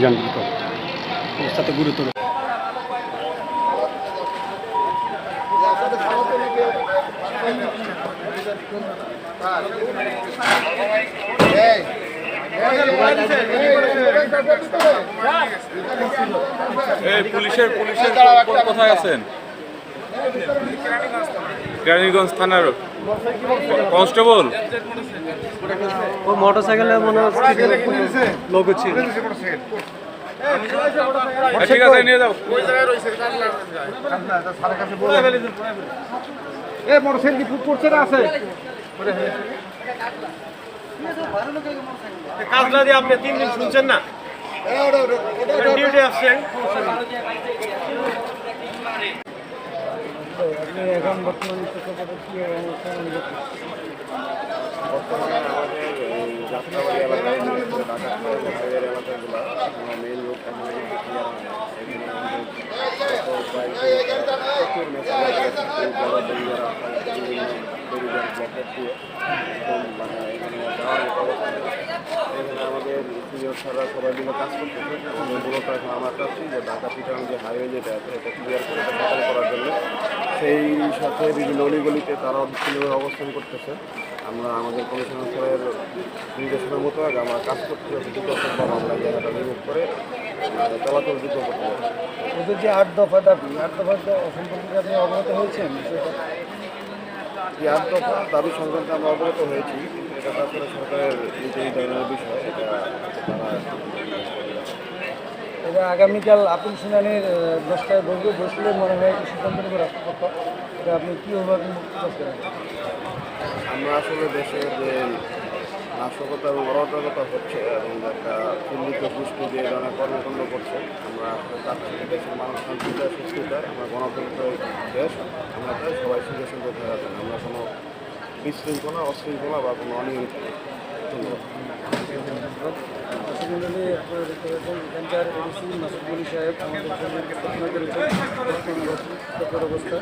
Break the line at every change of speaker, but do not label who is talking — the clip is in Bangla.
যান দ্রুত, অবস্থা তো গুরুতর।
পুলিশের কোথায় আছেন? কেরানীগঞ্জ থানার কনস্টেবল।
ও মোটরসাইকেলে মনে হচ্ছে লোক ছিল।
ঠিক আছে, নিয়ে যাও।
মোটরসাইকেল কি পড়ছে না আছে? কাজলা দিয়ে আপনি 3 দিন শুনছেন না? ডিউটি আসছেন। এখন বর্তমানে
বর্তমানে আমাদের এই যাত্রাবাড়ি এলাকায় ঢাকা হাইওয়ের এলাকাগুলো মেইন রোড আমাদের ক্লিয়ার হয় না। এখানে আমাদের প্রচুর ব্লকেট দিয়ে একদম মানে এখানে যাওয়ার মতো অবস্থা নেই। এখানে আমাদের সিনিয়র ছাড়া সবাই মিলে কাজ করতেছে। মূলত এখন আমরা চাচ্ছি যে ঢাকা চিটাগাং যে হাইওয়ে যেটা আছে এটা ক্লিয়ার করে এটা সচল করার জন্য। সেই সাথে বিভিন্ন অলিগলিতে তারা বিচ্ছিন্নভাবে অবস্থান করতেছে। আমরা আমাদের কমিশনার স্যারের নির্দেশনার মতো আমরা কাজ করতে দ্রুত সম্ভব আমরা জায়গাটা রিমুভ করে চলাচল দ্রুত করতে পারি।
ওদের যে 8 দফা দাবি, 8 দফা সম্পর্কে আপনি অবগত হয়েছেন?
এই 8 দফা দাবি সংক্রান্তে আমরা অবগত হয়েছি, কিন্তু এটা আসলে সরকারের নিজেই জানার বিষয়।
এটা আগামীকাল আপিল শুনানির 10টায় বসলে মনে হয় সিদ্ধান্ত নেবে রাষ্ট্রপক্ষ। এটা আপনি কীভাবে মুক্তি করেন?
আমরা আসলে দেশের যে নাশকতা এবং অরাজকতা হচ্ছে এবং একটা চিহ্নিত গোষ্ঠী যে ধরনের কর্মকাণ্ড করছে, আমরা আসলে চাচ্ছি দেশের মানুষ শান্তি চায়, সুস্থ চায়, আমরা গণতন্ত্রের দেশ, আমরা চাই সবাই সুখে সুন্দর থাকা চাই। আমরা কোনো বিশৃঙ্খলা, অশৃঙ্খলা বা কোনো অনিয়মিত নেই। ধন্যবাদ।
আপনারা দেখতে পাচ্ছেন এখানকার এডিসি মাসুদ গনি সাহেব আমাদের জন্য ঘোষণা করেছেন অবস্থা।